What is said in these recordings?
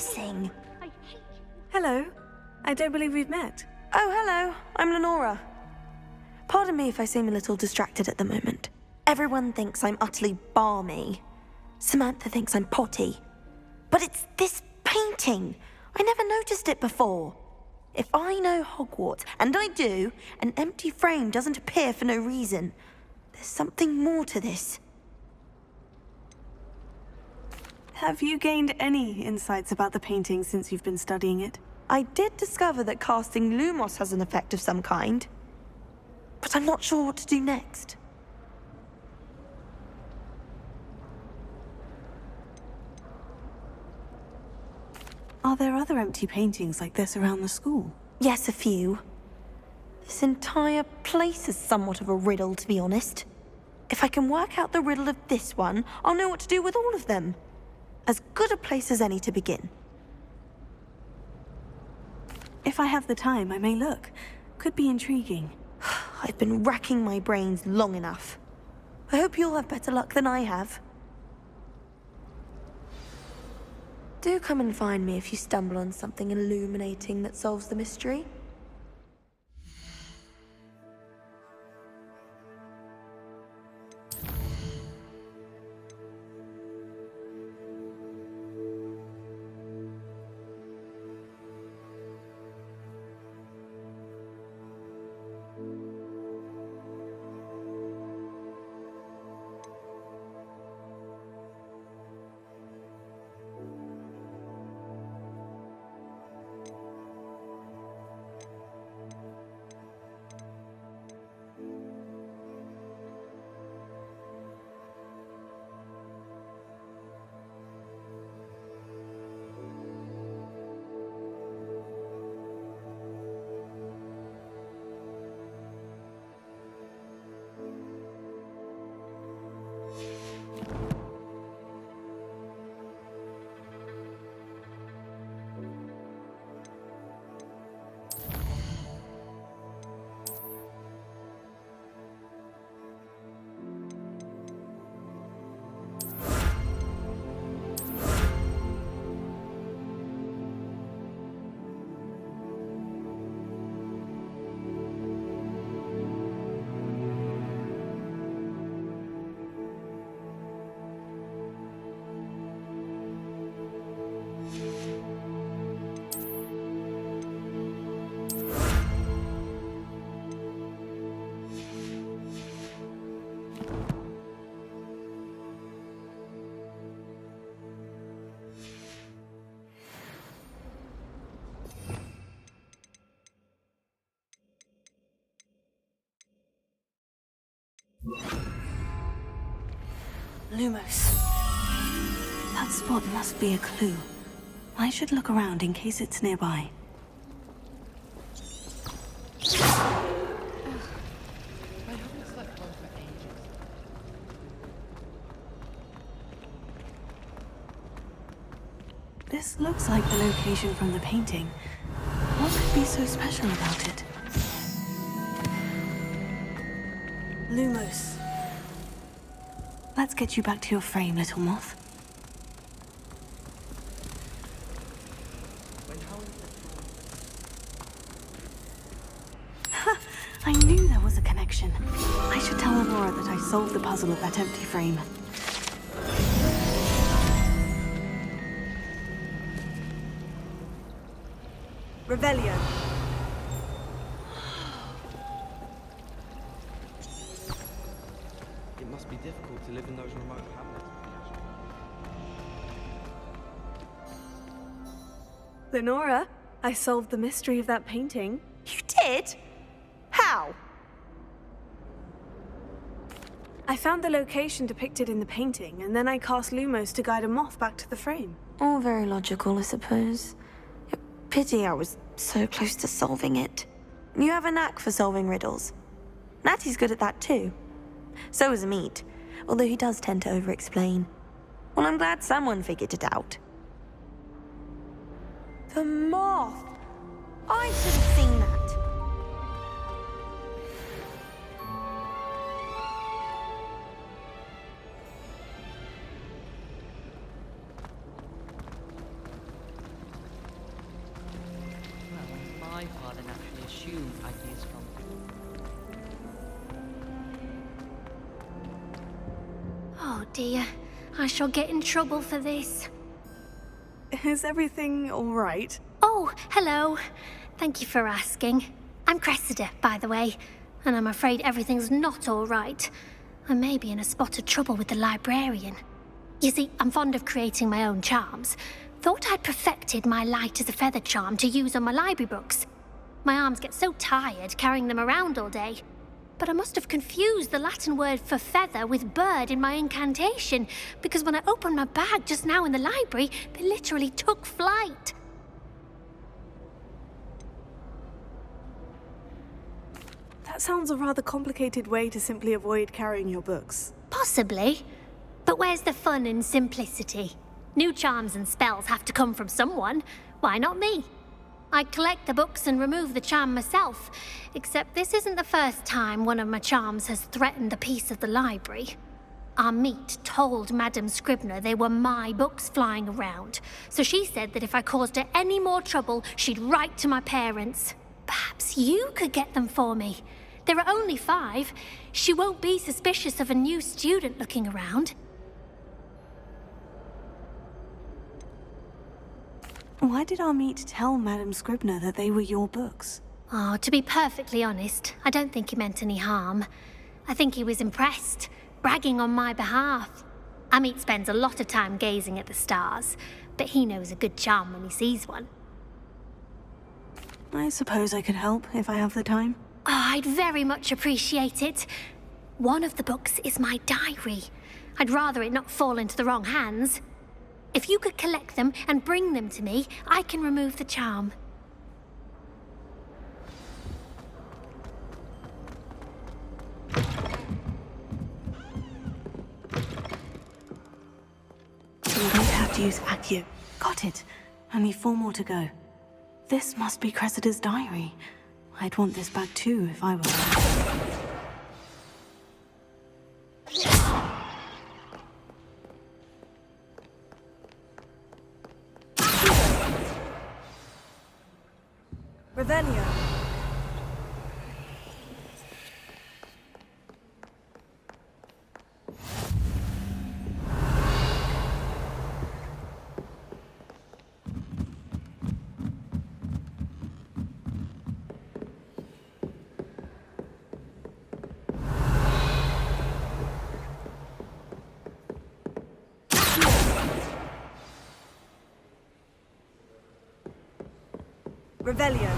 missing? Hello. I don't believe we've met. Oh, hello. I'm Lenora. Pardon me if I seem a little distracted at the moment. Everyone thinks I'm utterly balmy. Samantha thinks I'm potty. But it's this painting. I never noticed it before. If I know Hogwarts, and I do, an empty frame doesn't appear for no reason. There's something more to this. Have you gained any insights about the painting since you've been studying it? I did discover that casting Lumos has an effect of some kind. But I'm not sure what to do next. Are there other empty paintings like this around the school? Yes, a few. This entire place is somewhat of a riddle, to be honest. If I can work out the riddle of this one, I'll know what to do with all of them. As good a place as any to begin. If I have the time, I may look. Could be intriguing. I've been racking my brains long enough. I hope you'll have better luck than I have. Do come and find me if you stumble on something illuminating that solves the mystery. Lumos. That spot must be a clue. I should look around in case it's nearby. This looks like the location from the painting. What could be so special about it? Lumos. Let's get you back to your frame, little moth. Ha! I knew there was a connection. I should tell Aurora that I solved the puzzle of that empty frame. Revelio. It must be difficult to live in those remote hamlets. Lenora, I solved the mystery of that painting. You did? How? I found the location depicted in the painting, and then I cast Lumos to guide a moth back to the frame. All very logical, I suppose. Pity I was so close to solving it. You have a knack for solving riddles. Natty's good at that too. So is Amit, although he does tend to over-explain. Well, I'm glad someone figured it out. The moth! I should have seen that. assume ideas come to you. Oh dear, I shall get in trouble for this. Is everything all right? Oh, hello. Thank you for asking. I'm Cressida, by the way, and I'm afraid everything's not all right. I may be in a spot of trouble with the librarian. You see, I'm fond of creating my own charms. Thought I'd perfected my light as a feather charm to use on my library books. My arms get so tired carrying them around all day. But I must have confused the Latin word for feather with bird in my incantation, because when I opened my bag just now in the library, they literally took flight. That sounds a rather complicated way to simply avoid carrying your books. Possibly. But where's the fun in simplicity? New charms and spells have to come from someone. Why not me? I collect the books and remove the charm myself, except this isn't the first time one of my charms has threatened the peace of the library. Our meet told Madame Scribner they were my books flying around, so she said that if I caused her any more trouble, she'd write to my parents. Perhaps you could get them for me. There are only 5. She won't be suspicious of a new student looking around. Why did our meet tell Madame Scribner that they were your books? Oh, to be perfectly honest, I don't think he meant any harm. I think he was impressed, bragging on my behalf. Amit spends a lot of time gazing at the stars, but he knows a good charm when he sees one. I suppose I could help if I have the time. Oh, I'd very much appreciate it. One of the books is my diary. I'd rather it not fall into the wrong hands. If you could collect them and bring them to me, I can remove the charm. I'm going to have to use Accio. Got it. Only 4 more to go. This must be Cressida's diary. I'd want this back too if I were her. Revelio. Revelio.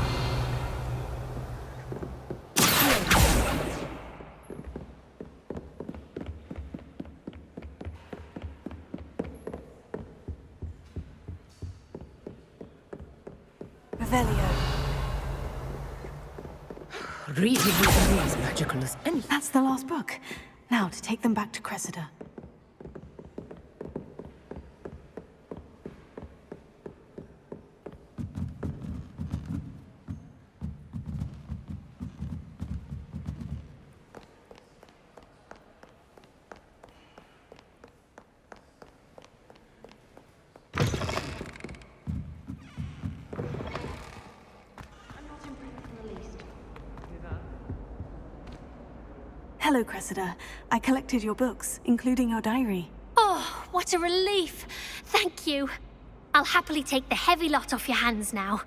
Revelio. Reading is magical as anything. That's the last book. Now to take them back to Cressida. Hello, Cressida. I collected your books, including your diary. Oh, what a relief. Thank you. I'll happily take the heavy lot off your hands now.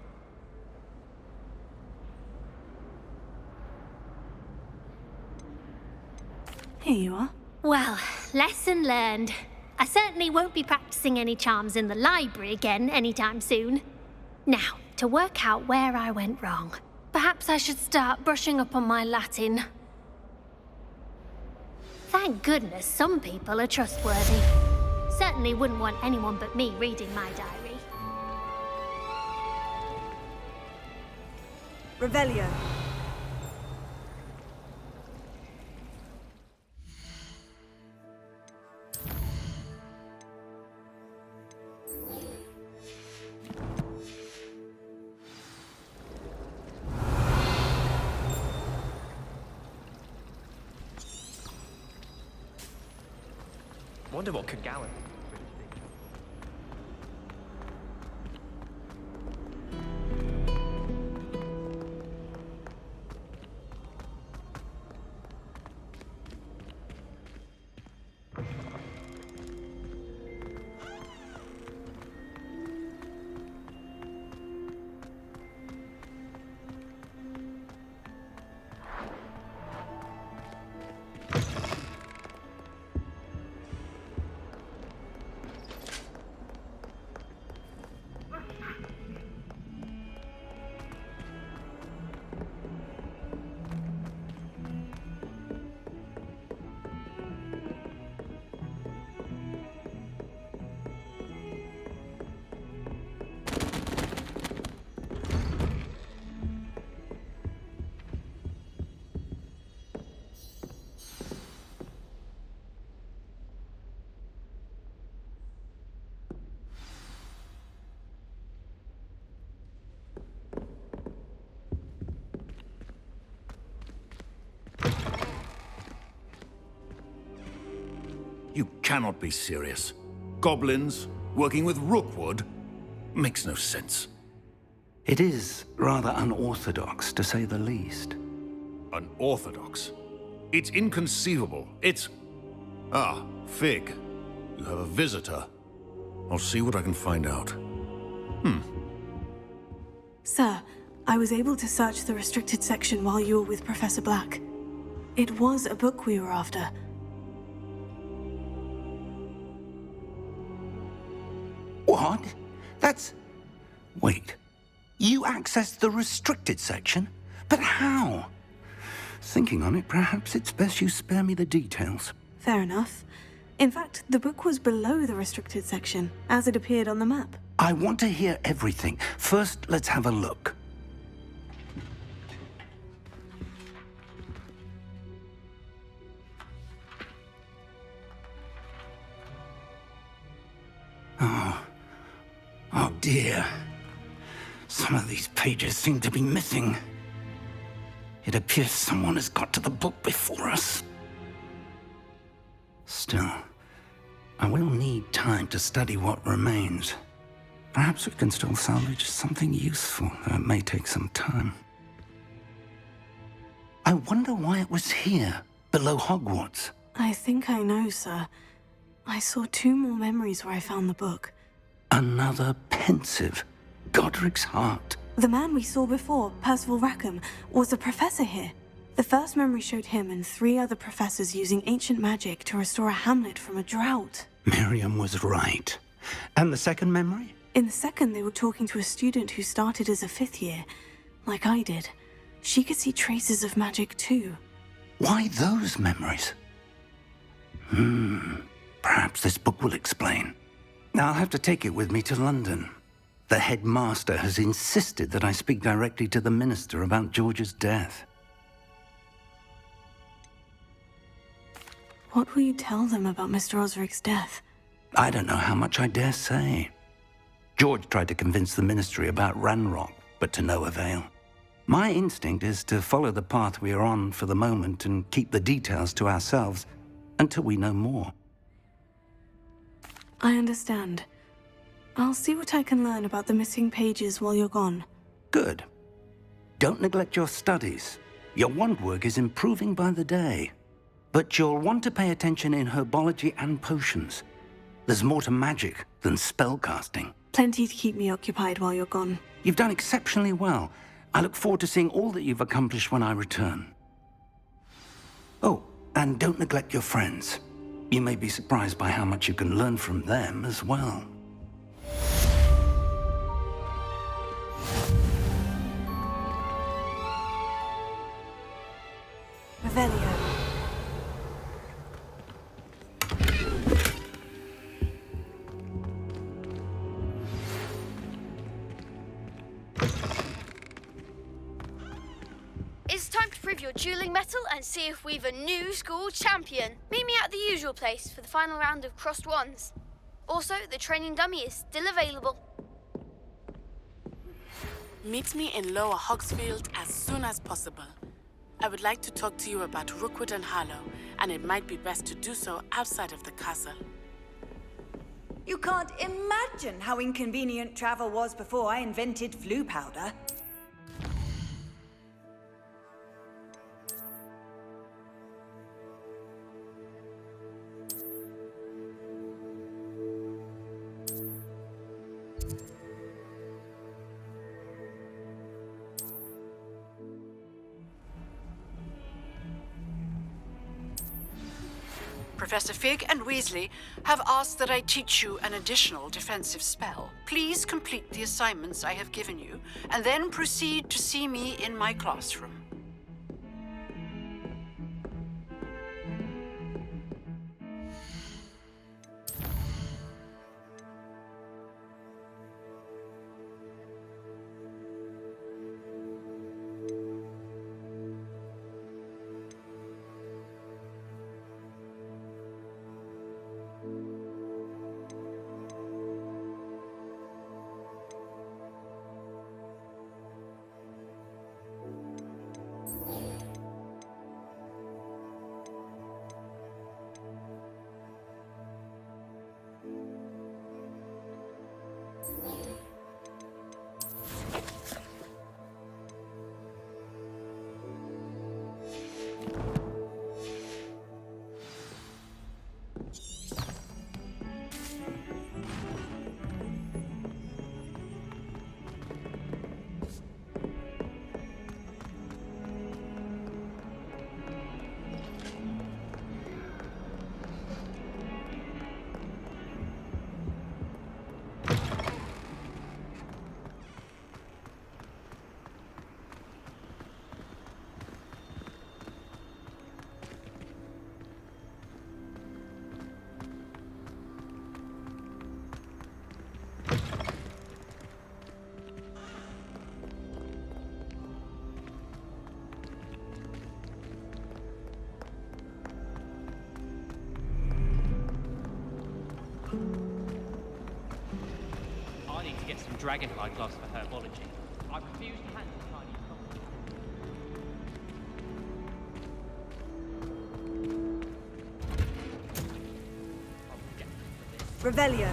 Here you are. Well, lesson learned. I certainly won't be practicing any charms in the library again anytime soon. Now, to work out where I went wrong. Perhaps I should start brushing up on my Latin. Thank goodness some people are trustworthy. Certainly wouldn't want anyone but me reading my diary. Revelio. Wonder what could Gallon. You cannot be serious. Goblins working with Rookwood? Makes no sense. It is rather unorthodox, to say the least. Unorthodox? It's inconceivable. It's... Ah, Fig. You have a visitor. I'll see what I can find out. Sir, I was able to search the restricted section while you were with Professor Black. It was a book we were after. What? That's... Wait. You accessed the restricted section? But how? Thinking on it, perhaps it's best you spare me the details. Fair enough. In fact, the book was below the restricted section, as it appeared on the map. I want to hear everything. First, let's have a look. Oh dear. Some of these pages seem to be missing. It appears someone has got to the book before us. Still, I will need time to study what remains. Perhaps we can still salvage something useful, though it may take some time. I wonder why it was here, below Hogwarts. I think I know, sir. I saw 2 more memories where I found the book. Another pensive. Godric's heart. The man we saw before, Percival Rackham, was a professor here. The first memory showed him and 3 other professors using ancient magic to restore a hamlet from a drought. Miriam was right. And the second memory? In the second, they were talking to a student who started as a 5th year, like I did. She could see traces of magic too. Why those memories? Perhaps this book will explain. I'll have to take it with me to London. The headmaster has insisted that I speak directly to the minister about George's death. What will you tell them about Mr. Osric's death? I don't know how much I dare say. George tried to convince the ministry about Ranrock, but to no avail. My instinct is to follow the path we are on for the moment and keep the details to ourselves until we know more. I understand. I'll see what I can learn about the missing pages while you're gone. Good. Don't neglect your studies. Your wand work is improving by the day. But you'll want to pay attention in herbology and potions. There's more to magic than spellcasting. Plenty to keep me occupied while you're gone. You've done exceptionally well. I look forward to seeing all that you've accomplished when I return. Oh, and don't neglect your friends. You may be surprised by how much you can learn from them as well. Revelio. It's time to prove your dueling mettle and see if we've a new school champion. Meet me at the usual place for the final round of crossed wands. Also, the training dummy is still available. Meet me in Lower Hogsfield as soon as possible. I would like to talk to you about Rookwood and Harlow, and it might be best to do so outside of the castle. You can't imagine how inconvenient travel was before I invented flu powder. Professor Fig and Weasley have asked that I teach you an additional defensive spell. Please complete the assignments I have given you, and then proceed to see me in my classroom. get some dragonfly gloves for herbology. I refuse to handle tiny plants. Revelio.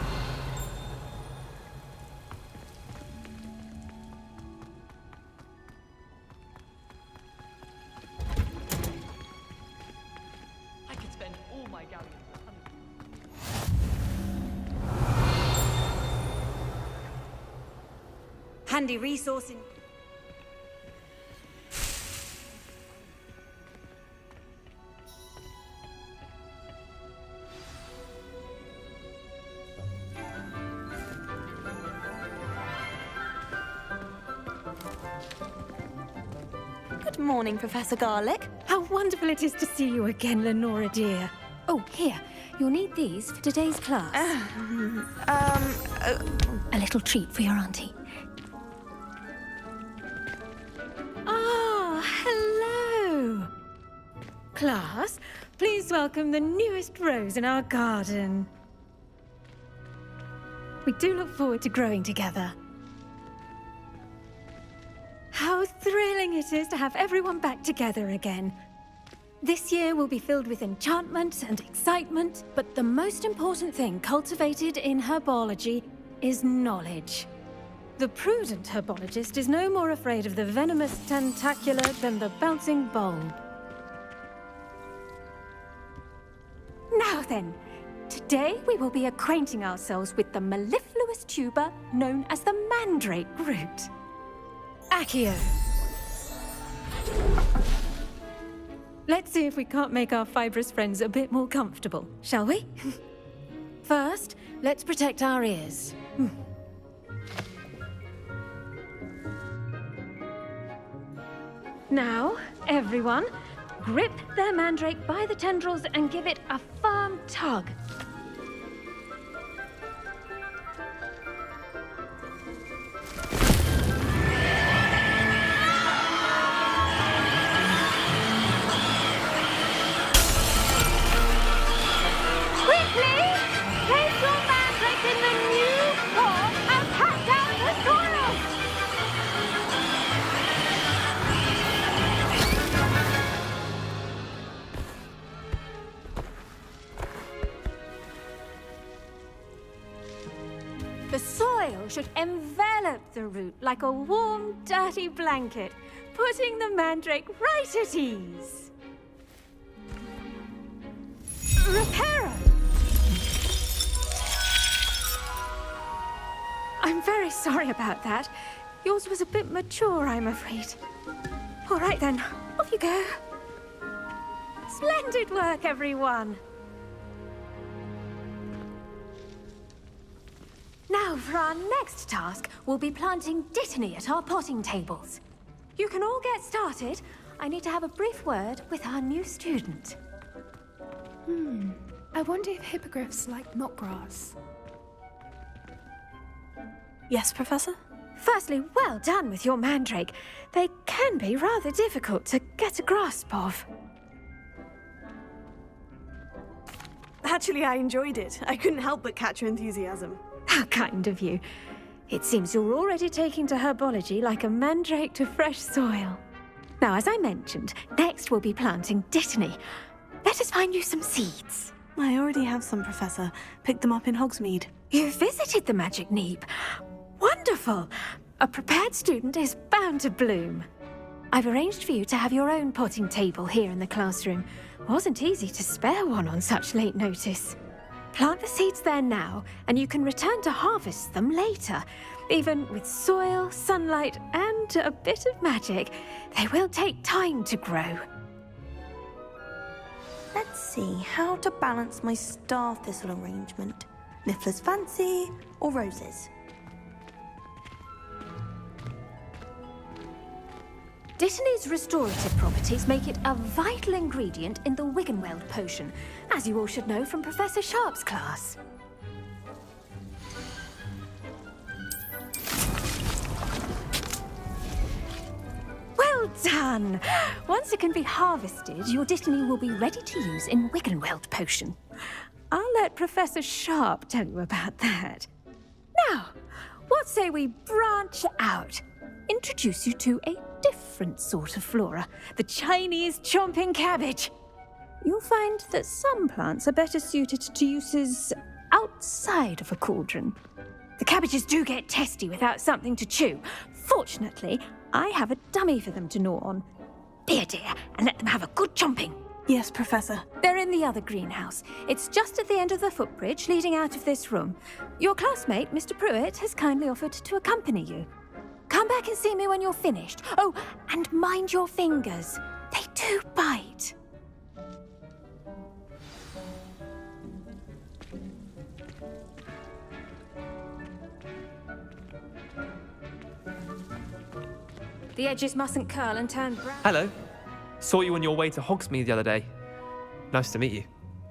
I could spend all my galleons on honey. Handy resource in... Good morning, Professor Garlic. How wonderful it is to see you again, Lenora dear. Oh, here. You'll need these for today's class. A little treat for your auntie. Ah, hello. Class, please welcome the newest rose in our garden. We do look forward to growing together. How thrilling it is to have everyone back together again. This year will be filled with enchantment and excitement, but the most important thing cultivated in herbology is knowledge. The prudent herbologist is no more afraid of the venomous tentacula than the bouncing bulb. Now then, today we will be acquainting ourselves with the mellifluous tuber known as the mandrake root. Accio. Let's see if we can't make our fibrous friends a bit more comfortable, shall we? First, let's protect our ears. Now, everyone, grip their mandrake by the tendrils and give it a firm tug. The soil should envelop the root like a warm, dirty blanket, putting the mandrake right at ease. Reparo! I'm very sorry about that. Yours was a bit mature, I'm afraid. All right then, off you go. Splendid work, everyone! Now, for our next task, we'll be planting dittany at our potting tables. You can all get started. I need to have a brief word with our new student. I wonder if hippogriffs like knotgrass. Yes, Professor? Firstly, well done with your mandrake. They can be rather difficult to get a grasp of. Actually, I enjoyed it. I couldn't help but catch your enthusiasm. How kind of you. It seems you're already taking to herbology like a mandrake to fresh soil. Now, as I mentioned, next we'll be planting dittany. Let us find you some seeds. I already have some, Professor. Picked them up in Hogsmeade. You visited the Magic Neep. Wonderful! A prepared student is bound to bloom. I've arranged for you to have your own potting table here in the classroom. Wasn't easy to spare one on such late notice. Plant the seeds there now, and you can return to harvest them later. Even with soil, sunlight, and a bit of magic, they will take time to grow. Let's see how to balance my star thistle arrangement. Niffler's fancy or roses? Dittany's restorative properties make it a vital ingredient in the Wiggenweld potion, as you all should know from Professor Sharp's class. Well done! Once it can be harvested, your Dittany will be ready to use in Wiggenweld potion. I'll let Professor Sharp tell you about that. Now, what say we branch out? Introduce you to a different sort of flora, the Chinese chomping cabbage. You'll find that some plants are better suited to uses outside of a cauldron. The cabbages do get testy without something to chew. Fortunately, I have a dummy for them to gnaw on. Be a dear and let them have a good chomping. Yes, Professor. They're in the other greenhouse. It's just at the end of the footbridge leading out of this room. Your classmate, Mr. Pruitt, has kindly offered to accompany you. Come back and see me when you're finished. Oh, and mind your fingers. They do bite. The edges mustn't curl and turn brown. Hello. Saw you on your way to Hogsmeade the other day. Nice to meet you.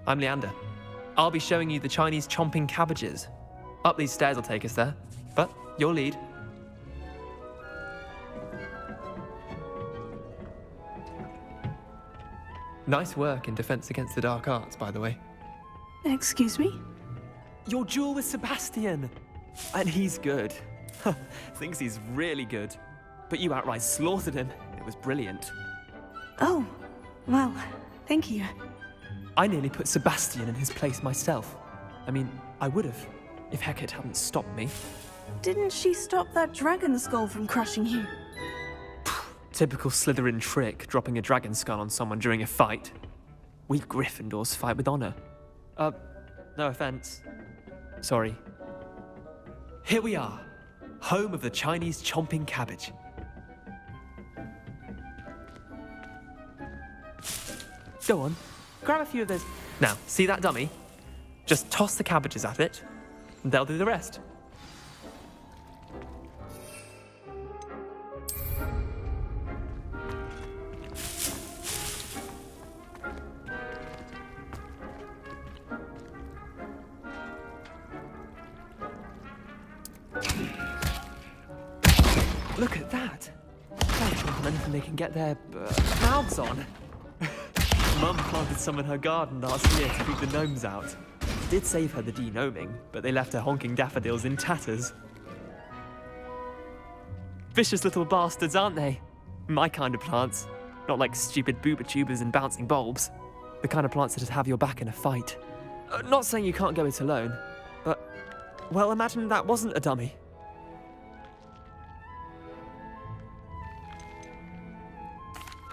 I'm Leander. I'll be showing you the Chinese chomping cabbages. Up these stairs will take us there, but your lead. Nice work in Defense Against the Dark Arts, by the way. Excuse me? Your duel with Sebastian! And he's good. Thinks he's really good. But you outright slaughtered him. It was brilliant. Oh, well, thank you. I nearly put Sebastian in his place myself. I mean, I would have, if Hecate hadn't stopped me. Didn't she stop that dragon skull from crushing you? Typical Slytherin trick, dropping a dragon skull on someone during a fight. We Gryffindors fight with honor. No offense. Sorry. Here we are, home of the Chinese chomping cabbage. Go on, grab a few of those. Now, see that dummy? Just toss the cabbages at it, and they'll do the rest. Look at that! They'll chomp on anything they can get their mouths on. Mum planted some in her garden last year to keep the gnomes out. Did save her the de-gnoming, but they left her honking daffodils in tatters. Vicious little bastards, aren't they? My kind of plants. Not like stupid booba tubers and bouncing bulbs. The kind of plants that just have your back in a fight. Not saying you can't go it alone, but, well, imagine that wasn't a dummy.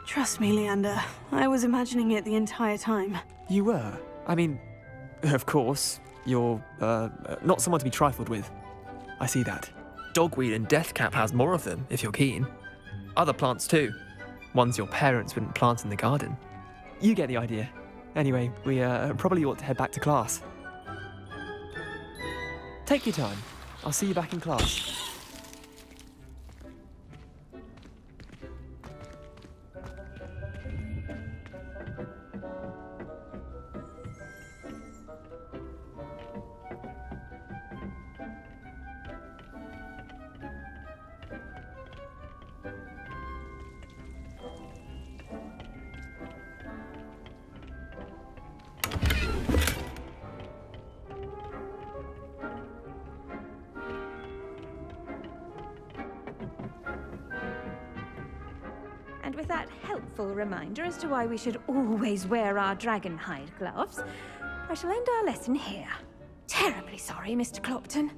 Trust me, Leander. I was imagining it the entire time. You were? I mean, of course, you're, not someone to be trifled with. I see that. Dogweed and deathcap has more of them, if you're keen. Other plants too. Ones your parents wouldn't plant in the garden. You get the idea. Anyway, we probably ought to head back to class. Take your time. I'll see you back in class. And with that helpful reminder as to why we should always wear our dragon hide gloves, I shall end our lesson here. Terribly sorry, Mr. Clopton.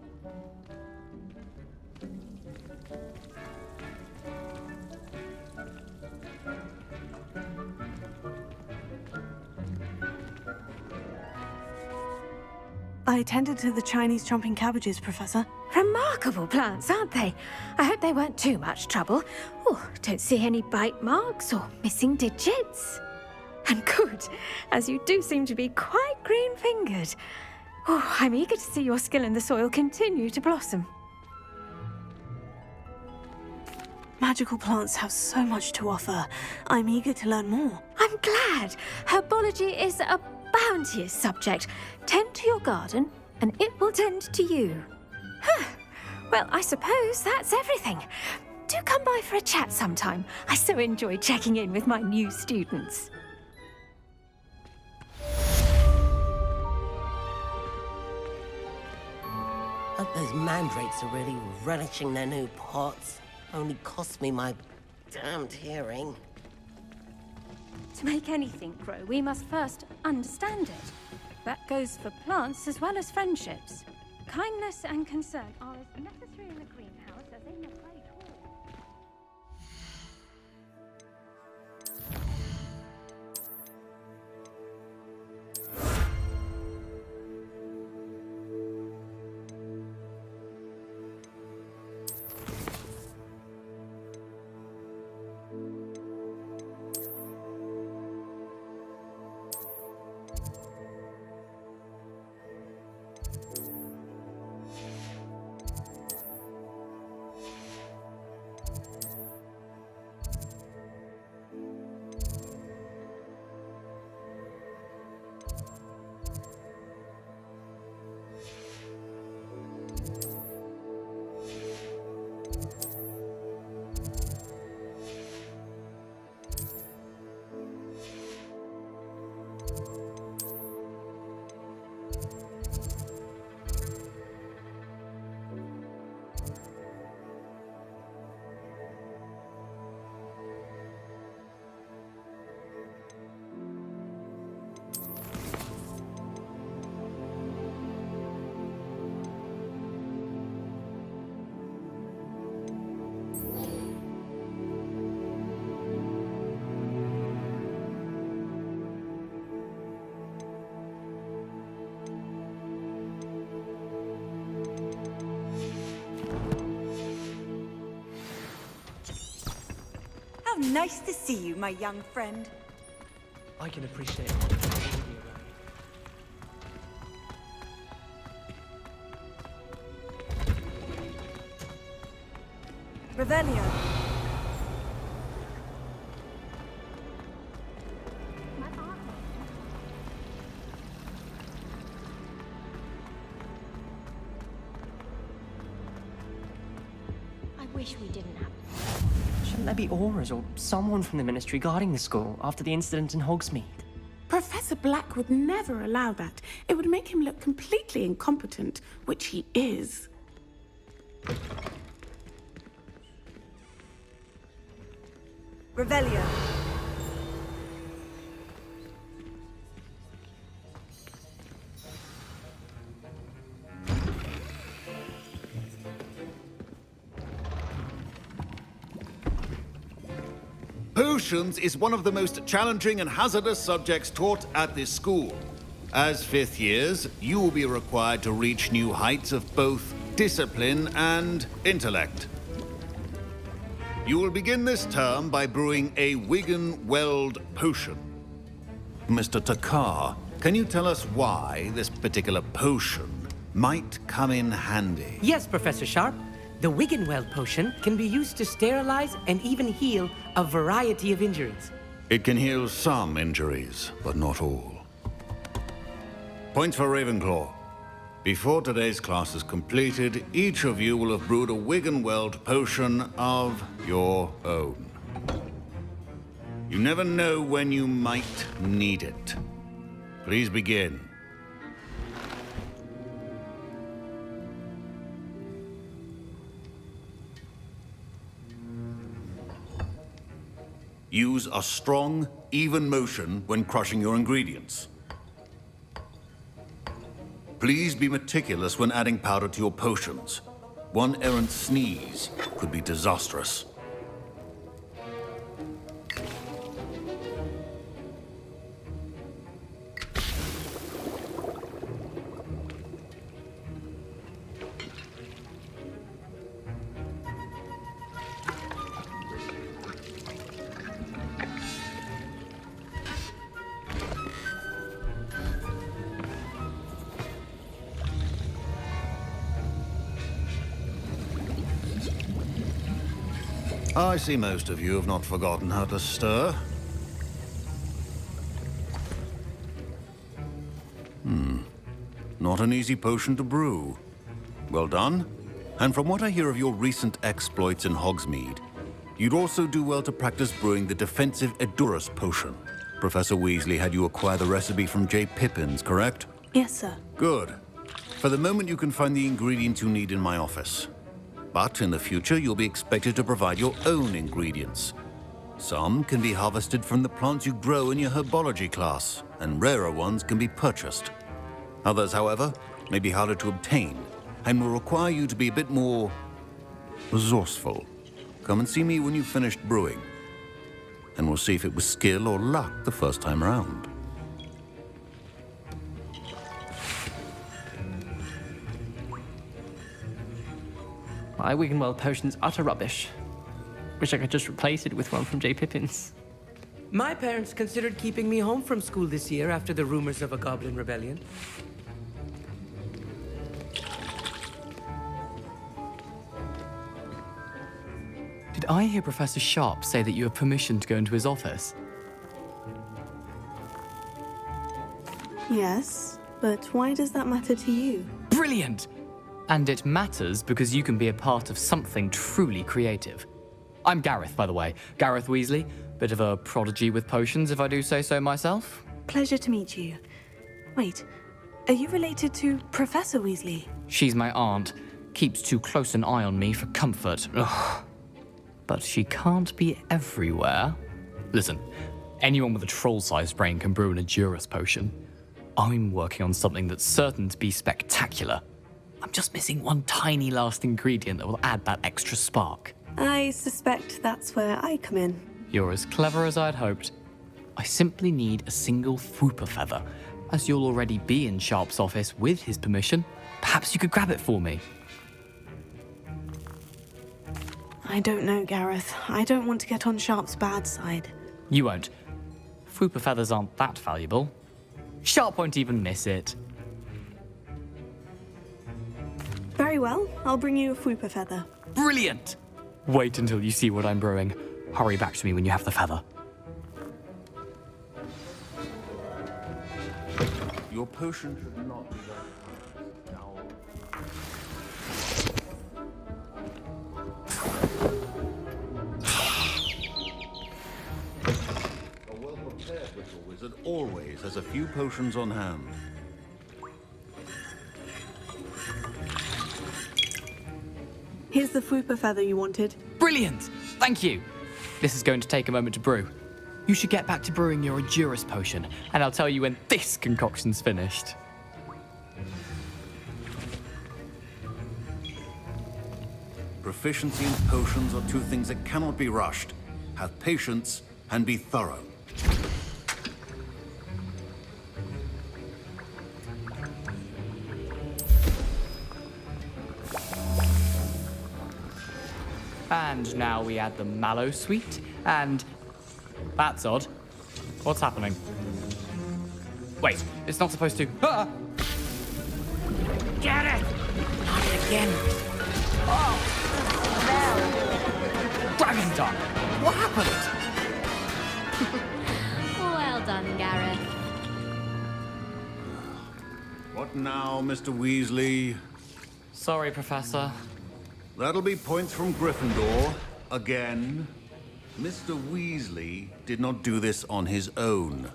I tended to the Chinese chomping cabbages, Professor. Remarkable plants, aren't they? I hope they weren't too much trouble. Oh, don't see any bite marks or missing digits. And good, as you do seem to be quite green-fingered. Oh, I'm eager to see your skill in the soil continue to blossom. Magical plants have so much to offer. I'm eager to learn more. I'm glad. Herbology is a bounteous subject. Tend to your garden, and it will tend to you. Huh. Well, I suppose that's everything. Do come by for a chat sometime. I so enjoy checking in with my new students. A Those mandrakes are really relishing their new pots. Only cost me my damned hearing. To make anything grow, we must first understand it. That goes for plants as well as friendships. Kindness and concern are as necessary in the greenhouse as in the great hall. How nice to see you, my young friend. I can appreciate it. Revelio. I wish we didn't have. Shouldn't there be auras or someone from the Ministry guarding the school after the incident in Hogsmeade? Professor Black would never allow that. It would make him look completely incompetent, which he is. Revelio. Potions is one of the most challenging and hazardous subjects taught at this school. As fifth years, you will be required to reach new heights of both discipline and intellect. You will begin this term by brewing a Wigan-Weld potion. Mr. Takar, can you tell us why this particular potion might come in handy? Yes, Professor Sharp. The Wiggenweld potion can be used to sterilize and even heal a variety of injuries. It can heal some injuries, but not all. Points for Ravenclaw. Before today's class is completed, each of you will have brewed a Wiggenweld potion of your own. You never know when you might need it. Please begin. Use a strong, even motion when crushing your ingredients. Please be meticulous when adding powder to your potions. One errant sneeze could be disastrous. I see most of you have not forgotten how to stir. Not an easy potion to brew. Well done. And from what I hear of your recent exploits in Hogsmeade, you'd also do well to practice brewing the defensive Edurus potion. Professor Weasley had you acquire the recipe from J. Pippins, correct? Yes, sir. Good. For the moment, you can find the ingredients you need in my office. But in the future, you'll be expected to provide your own ingredients. Some can be harvested from the plants you grow in your herbology class, and rarer ones can be purchased. Others, however, may be harder to obtain, and will require you to be a bit more resourceful. Come and see me when you've finished brewing, and we'll see if it was skill or luck the first time around. My Wiggenweld potion's utter rubbish. Wish I could just replace it with one from J. Pippin's. My parents considered keeping me home from school this year after the rumors of a goblin rebellion. Did I hear Professor Sharp say that you have permission to go into his office? Yes, but why does that matter to you? Brilliant! And it matters because you can be a part of something truly creative. I'm Gareth, by the way. Gareth Weasley. Bit of a prodigy with potions, if I do say so myself. Pleasure to meet you. Wait, are you related to Professor Weasley? She's my aunt. Keeps too close an eye on me for comfort. Ugh. But she can't be everywhere. Listen, anyone with a troll-sized brain can brew an Edurus potion. I'm working on something that's certain to be spectacular. I'm just missing one tiny last ingredient that will add that extra spark. I suspect that's where I come in. You're as clever as I'd hoped. I simply need a single Fwooper feather. As you'll already be in Sharp's office with his permission, perhaps you could grab it for me. I don't know, Gareth. I don't want to get on Sharp's bad side. You won't. Fwooper feathers aren't that valuable. Sharp won't even miss it. Very well, I'll bring you a Fwooper feather. Brilliant! Wait until you see what I'm brewing. Hurry back to me when you have the feather. Your potion should not be A well-prepared little wizard always has a few potions on hand. Here's the Fwooper feather you wanted. Brilliant! Thank you! This is going to take a moment to brew. You should get back to brewing your Edurus potion, and I'll tell you when this concoction's finished. Proficiency and potions are two things that cannot be rushed. Have patience and be thorough. And now we add the mallow sweet, and... That's odd. What's happening? Wait, it's not supposed to... Ah! Get it! Not again. Oh! Dragon Dog! What happened? Well done, Gareth. What now, Mr. Weasley? Sorry, Professor. That'll be points from Gryffindor. Again. Mr. Weasley did not do this on his own.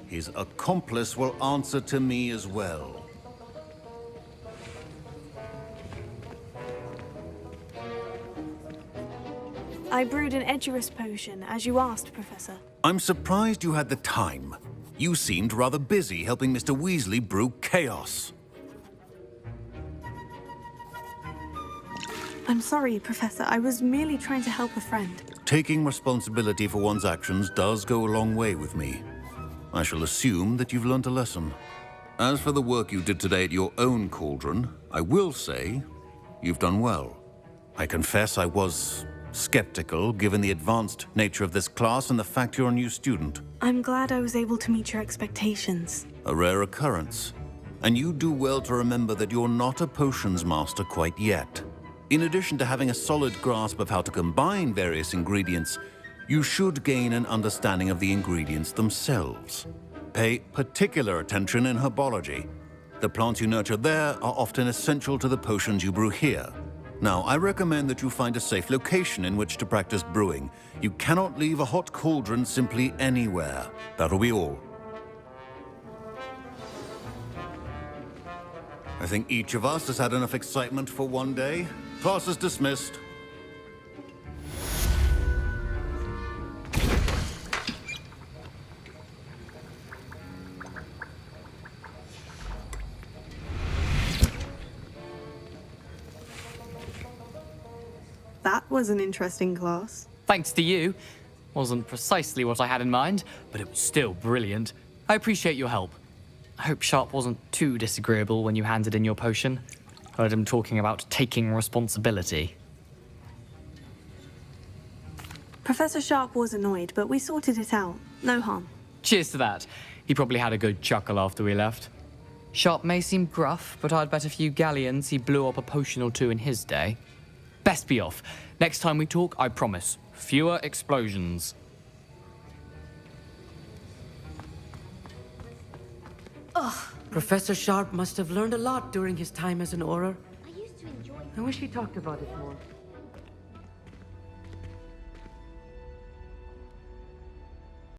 His accomplice will answer to me as well. I brewed an Edurus potion, as you asked, Professor. I'm surprised you had the time. You seemed rather busy helping Mr. Weasley brew chaos. I'm sorry, Professor. I was merely trying to help a friend. Taking responsibility for one's actions does go a long way with me. I shall assume that you've learnt a lesson. As for the work you did today at your own cauldron, I will say you've done well. I confess I was skeptical, given the advanced nature of this class and the fact you're a new student. I'm glad I was able to meet your expectations. A rare occurrence. And you do well to remember that you're not a potions master quite yet. In addition to having a solid grasp of how to combine various ingredients, you should gain an understanding of the ingredients themselves. Pay particular attention in herbology. The plants you nurture there are often essential to the potions you brew here. Now, I recommend that you find a safe location in which to practice brewing. You cannot leave a hot cauldron simply anywhere. That'll be all. I think each of us has had enough excitement for one day. Class is dismissed. That was an interesting class. Thanks to you. Wasn't precisely what I had in mind, but it was still brilliant. I appreciate your help. I hope Sharp wasn't too disagreeable when you handed in your potion. Heard him talking about taking responsibility. Professor Sharp was annoyed, but we sorted it out. No harm. Cheers to that. He probably had a good chuckle after we left. Sharp may seem gruff, but I'd bet a few galleons he blew up a potion or two in his day. Best be off. Next time we talk, I promise, fewer explosions. Ugh. Professor Sharp must have learned a lot during his time as an Auror. I wish he talked about it more.